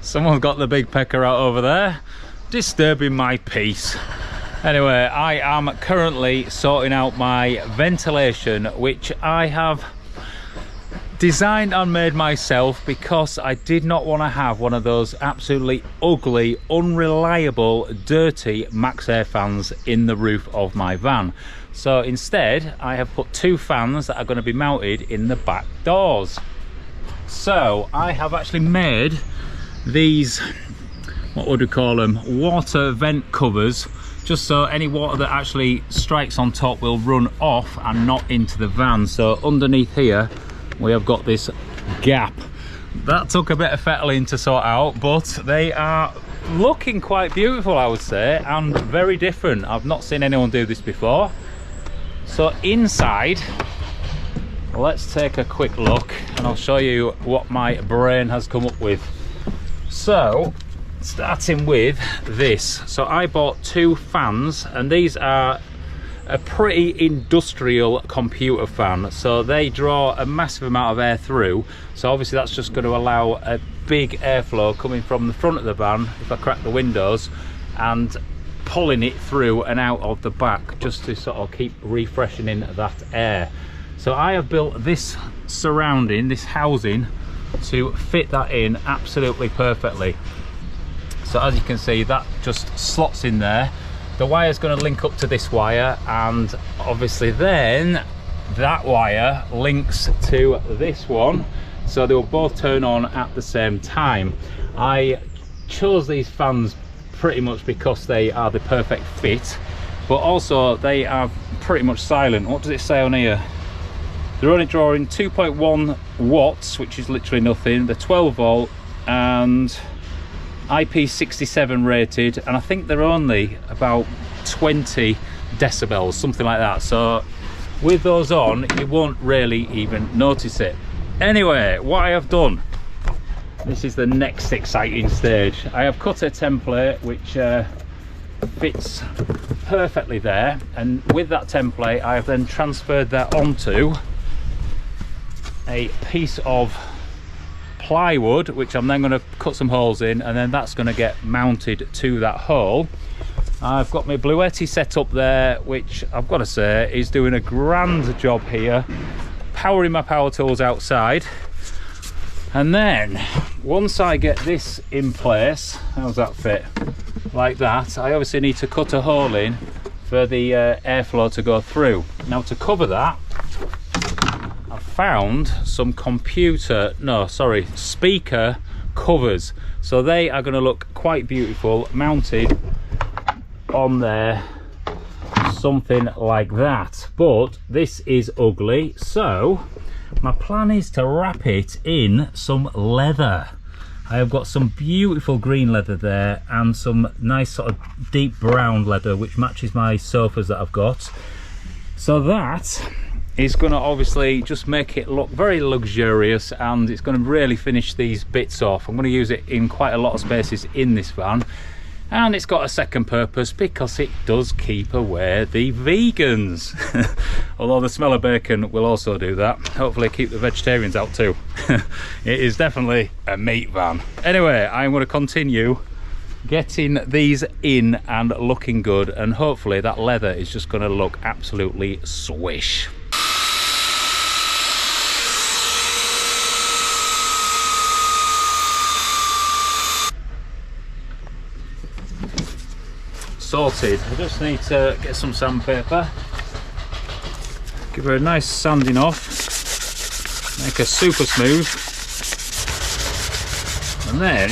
Someone's got the big pecker out over there, disturbing my peace. Anyway, I am currently sorting out my ventilation, which I have designed and made myself because I did not want to have one of those absolutely ugly, unreliable, dirty MAXXAIR fans in the roof of my van. So instead, I have put two fans that are going to be mounted in the back doors. So I have actually made these, what would we call them, water vent covers, just so any water that actually strikes on top will run off and not into the van. So underneath here we have got this gap. That took a bit of fettling to sort out, but they are looking quite beautiful, I would say, and very different. I've not seen anyone do this before. So inside, let's take a quick look and I'll show you what my brain has come up with. So starting with this, so I bought two fans, and these are a pretty industrial computer fan, so they draw a massive amount of air through. So obviously that's just going to allow a big airflow coming from the front of the van if I crack the windows, and pulling it through and out of the back, just to sort of keep refreshing in that air. So I have built this surrounding, this housing, to fit that in absolutely perfectly. So as you can see, that just slots in there. The wire is going to link up to this wire, and obviously then that wire links to this one, so they will both turn on at the same time. I chose these fans pretty much because they are the perfect fit, but also they are pretty much silent. What does it say on here? They're only drawing 2.1 watts, which is literally nothing. They're 12 volt and IP67 rated, and I think they're only about 20 decibels, something like that. So with those on, you won't really even notice it. Anyway, what I have done, this is the next exciting stage. I have cut a template which fits perfectly there, and with that template I have then transferred that onto a piece of plywood, which I'm then going to cut some holes in, and then that's going to get mounted to that hole. I've got my Bluetti set up there, which I've got to say is doing a grand job here, powering my power tools outside. And then once I get this in place, how's that fit? Like that, I obviously need to cut a hole in for the airflow to go through. Now to cover that, I found some speaker covers. So they are going to look quite beautiful mounted on there, something like that. But this is ugly, so my plan is to wrap it in some leather. I have got some beautiful green leather there and some nice sort of deep brown leather which matches my sofas that I've got. So that is going to obviously just make it look very luxurious, and it's going to really finish these bits off. I'm going to use it in quite a lot of spaces in this van, and it's got a second purpose because it does keep away the vegans. Although the smell of bacon will also do that. Hopefully keep the vegetarians out too. It is definitely a meat van. Anyway, I'm going to continue getting these in and looking good, and hopefully that leather is just going to look absolutely swish. Sorted. I just need to get some sandpaper, give her a nice sanding off, make her super smooth, and then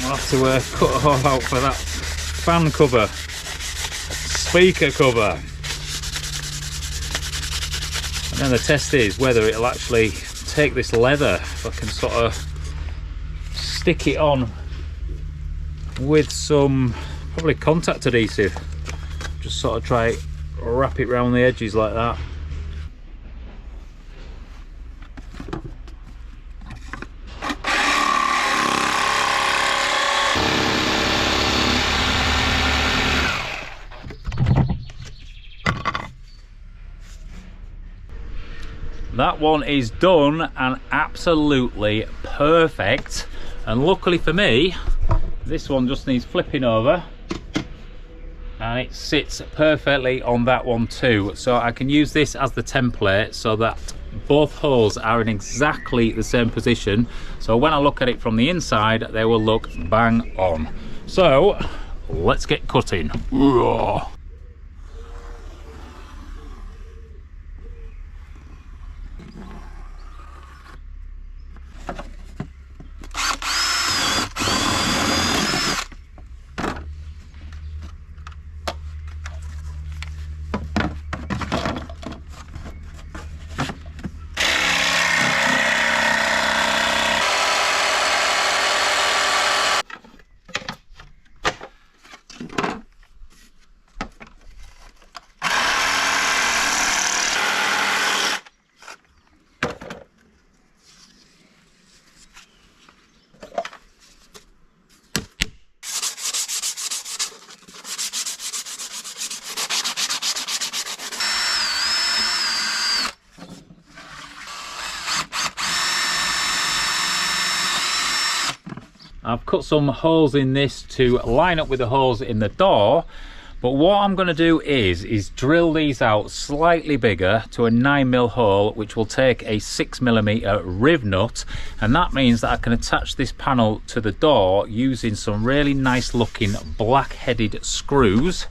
I'll have to cut a hole out for that fan cover, speaker cover, and then the test is whether it'll actually take this leather, if I can sort of stick it on with some probably contact adhesive, just sort of try wrap it around the edges like that. That one is done and absolutely perfect. And luckily for me, this one just needs flipping over and it sits perfectly on that one too. So I can use this as the template so that both holes are in exactly the same position. So when I look at it from the inside, they will look bang on. So let's get cutting. I've cut some holes in this to line up with the holes in the door, but what I'm going to do is drill these out slightly bigger to a 9mm hole, which will take a 6mm riv nut, and that means that I can attach this panel to the door using some really nice looking black-headed screws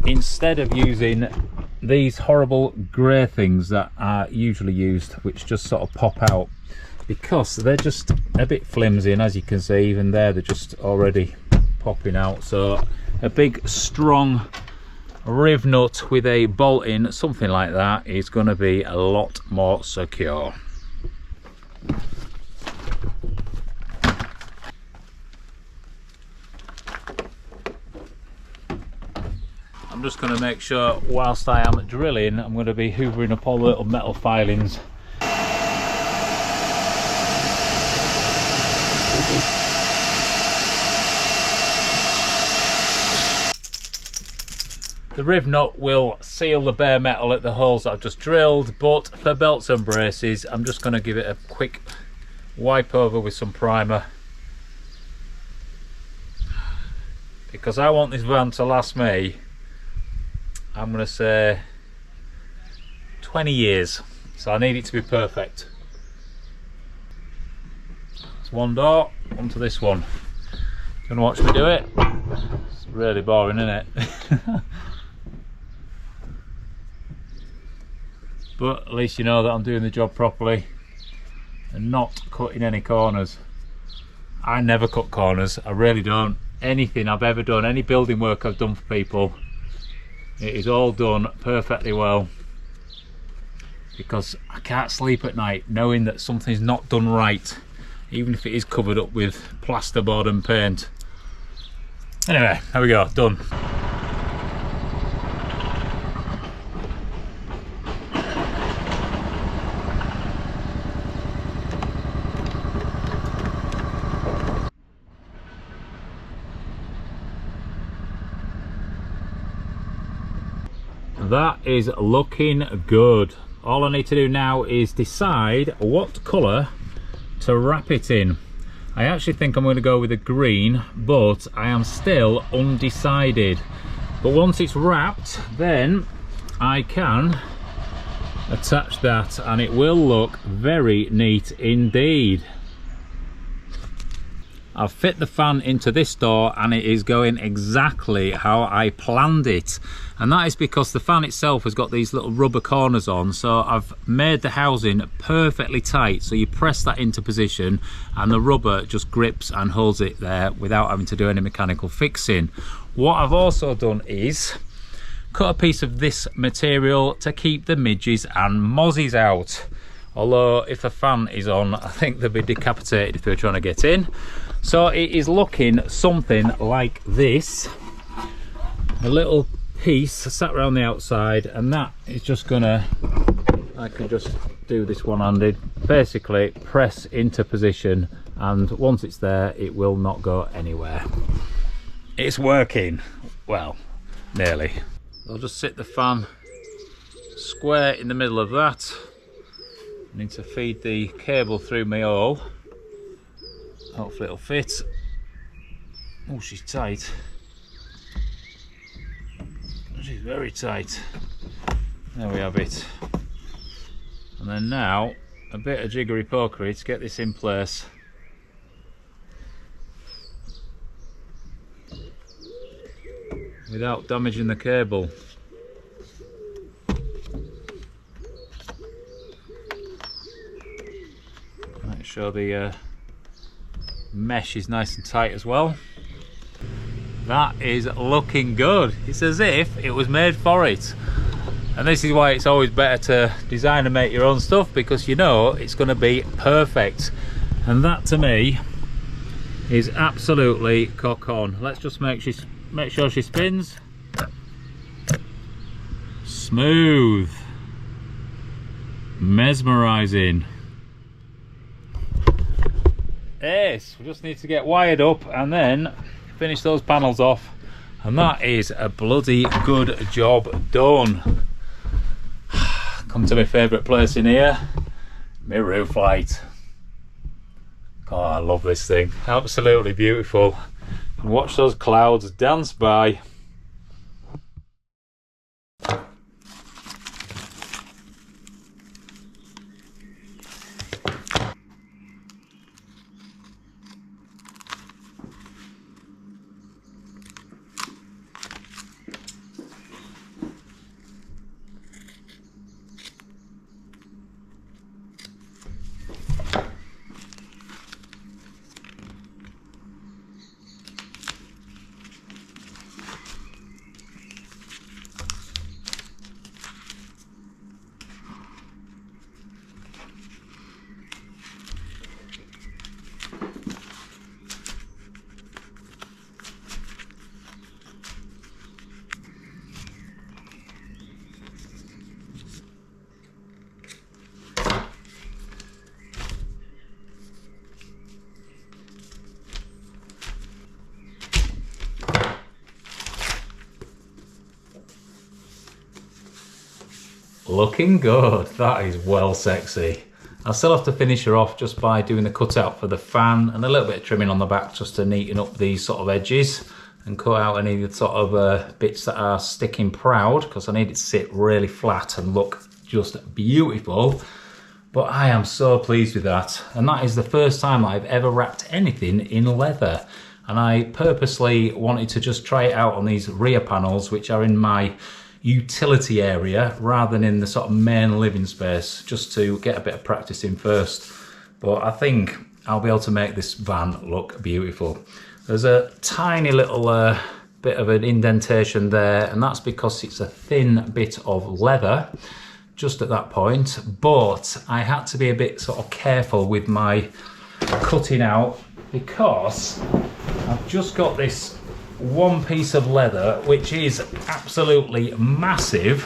instead of using these horrible grey things that are usually used, which just sort of pop out, because they're just a bit flimsy, and as you can see, even there they're just already popping out. So a big strong riv nut with a bolt in, something like that, is going to be a lot more secure. I'm just going to make sure whilst I am drilling, I'm going to be hoovering up all the little metal filings. The riv nut will seal the bare metal at the holes that I've just drilled, but for belts and braces, I'm just going to give it a quick wipe over with some primer, because I want this van to last me, I'm going to say 20 years, so I need it to be perfect. It's one door, onto this one. Gonna watch me do it? It's really boring, isn't it? But at least you know that I'm doing the job properly and not cutting any corners. I never cut corners, I really don't. Anything I've ever done, any building work I've done for people, it is all done perfectly well, because I can't sleep at night knowing that something's not done right, even if it is covered up with plasterboard and paint. Anyway, there we go, done. That is looking good. All I need to do now is decide what colour to wrap it in. I actually think I'm going to go with a green, but I am still undecided. But once it's wrapped, then I can attach that and it will look very neat indeed. I've fit the fan into this door and it is going exactly how I planned it, and that is because the fan itself has got these little rubber corners on, so I've made the housing perfectly tight, so you press that into position and the rubber just grips and holds it there without having to do any mechanical fixing. What I've also done is cut a piece of this material to keep the midges and mozzies out, although if the fan is on, I think they'll be decapitated if they're trying to get in. So it is looking something like this, a little piece sat around the outside, and that is just gonna, I can just do this one-handed, basically press into position, and once it's there it will not go anywhere. It's working, well, nearly. I'll just sit the fan square in the middle of that. I need to feed the cable through my hole, Hopefully it'll fit. Oh, she's tight. She's very tight. There we have it. And then now, a bit of jiggery pokery to get this in place. Without damaging the cable. Make sure the mesh is nice and tight as well. That is looking good. It's as if it was made for it. And this is why it's always better to design and make your own stuff, because you know it's going to be perfect. And that to me is absolutely cock on. Let's just make sure she spins. Smooth. Mesmerizing. Yes, we just need to get wired up and then finish those panels off, and that is a bloody good job done. Come to my favourite place in here, my roof light. Oh, I love this thing, absolutely beautiful. And watch those clouds dance by. Looking good, that is well sexy. I'll still have to finish her off just by doing the cutout for the fan and a little bit of trimming on the back just to neaten up these sort of edges and cut out any sort of bits that are sticking proud, because I need it to sit really flat and look just beautiful. But I am so pleased with that, and that is the first time I've ever wrapped anything in leather. And I purposely wanted to just try it out on these rear panels, which are in my utility area rather than in the sort of main living space, just to get a bit of practice in first. But I think I'll be able to make this van look beautiful. There's a tiny little bit of an indentation there, and that's because it's a thin bit of leather just at that point, but I had to be a bit sort of careful with my cutting out, because I've just got this one piece of leather which is absolutely massive.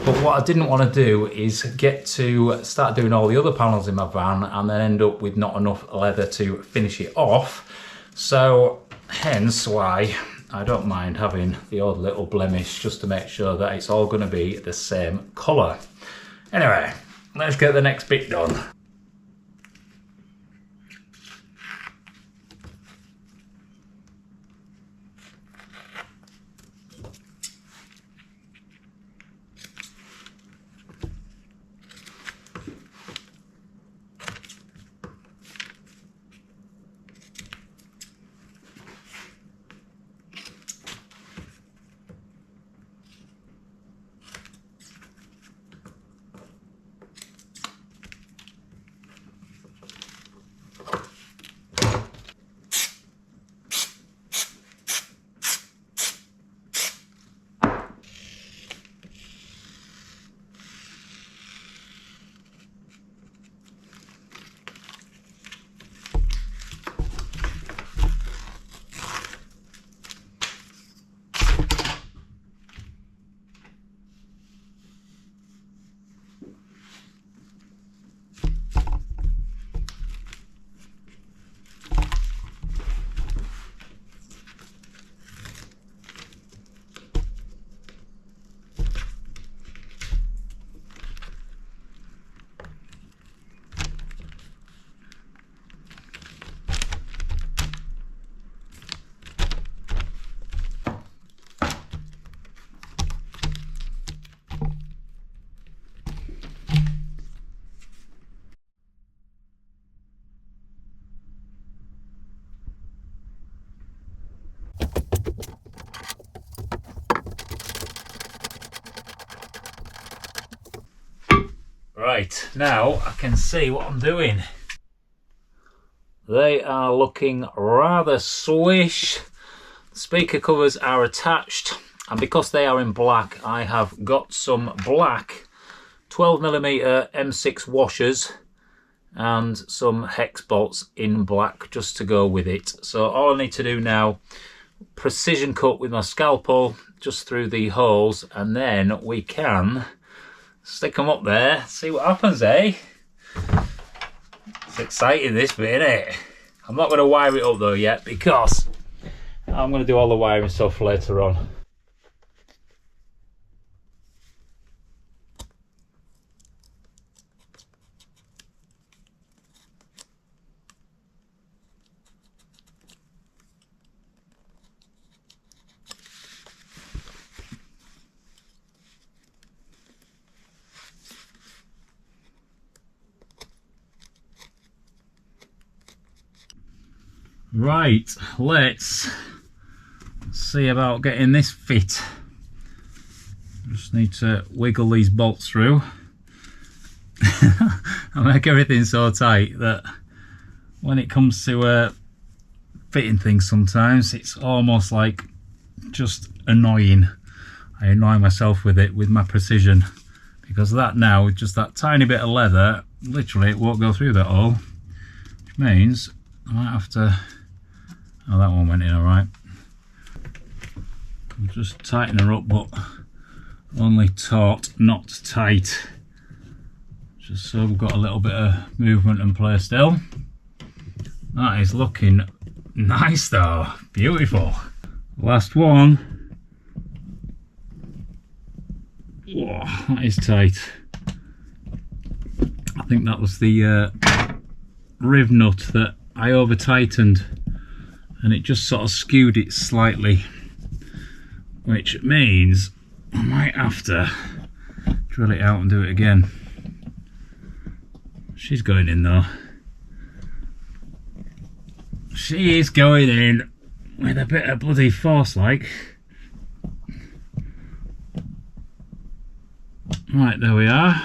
But what I didn't want to do is get to start doing all the other panels in my van and then end up with not enough leather to finish it off. So hence why I don't mind having the odd little blemish, just to make sure that it's all going to be the same colour. Anyway, let's get the next bit done. Right, now I can see what I'm doing. They are looking rather swish. The speaker covers are attached, and because they are in black, I have got some black 12mm M6 washers and some hex bolts in black just to go with it. So all I need to do now, precision cut with my scalpel just through the holes, and then we can stick them up there, see what happens, eh? It's exciting, this bit, isn't it? I'm not going to wire it up though yet, because I'm going to do all the wiring stuff later on. Right, let's see about getting this fit. Just need to wiggle these bolts through. I make everything so tight that when it comes to fitting things, sometimes it's almost like just annoying. I annoy myself with it, with my precision, because that now, with just that tiny bit of leather, literally it won't go through that hole, which means I might have to... Oh, that one went in all right. I'm just tightening her up, but only taut, not tight. Just so we've got a little bit of movement and play still. That is looking nice though, beautiful. Last one. Whoa, that is tight. I think that was the riv nut that I over tightened, and it just sort of skewed it slightly, which means I might have to drill it out and do it again. She's going in though. She is going in with a bit of bloody force like. Right, there we are.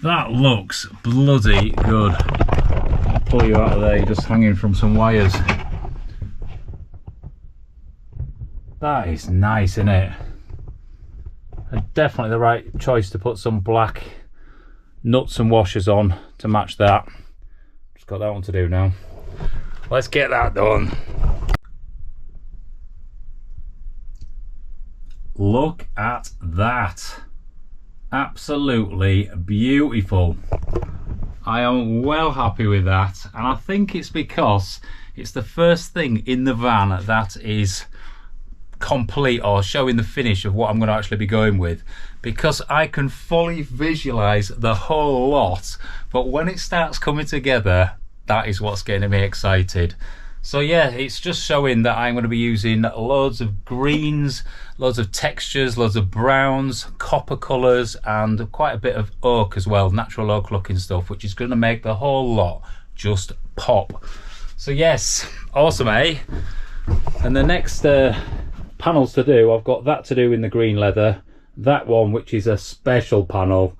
That looks bloody good. I'll pull you out of there, you're just hanging from some wires. That is nice, isn't it? Definitely the right choice to put some black nuts and washers on to match that. Just got that one to do now. Let's get that done. Look at that. Absolutely beautiful. I am well happy with that, and I think it's because it's the first thing in the van that is complete or showing the finish of what I'm going to actually be going with, because I can fully visualize the whole lot, but when it starts coming together, that is what's getting me excited. So yeah, it's just showing that I'm going to be using loads of greens, loads of textures, loads of browns, copper colours, and quite a bit of oak as well, natural oak looking stuff, which is going to make the whole lot just pop. So yes, awesome, eh? And the next panels to do, I've got that to do in the green leather, that one which is a special panel,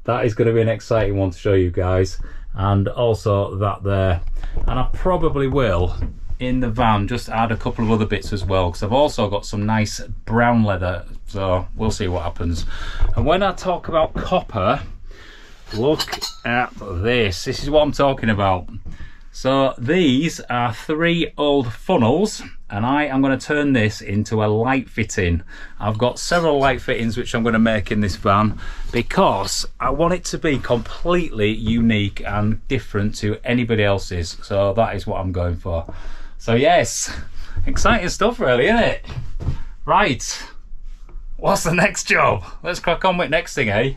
that is going to be an exciting one to show you guys, and also that there. And I probably will in the van just add a couple of other bits as well, because I've also got some nice brown leather, so we'll see what happens. And when I talk about copper, look at this is what I'm talking about. So these are 3 old funnels, and I am going to turn this into a light fitting. I've got several light fittings which I'm going to make in this van, because I want it to be completely unique and different to anybody else's. So that is what I'm going for. So yes, exciting stuff really, isn't it? Right, what's the next job? Let's crack on with next thing, eh?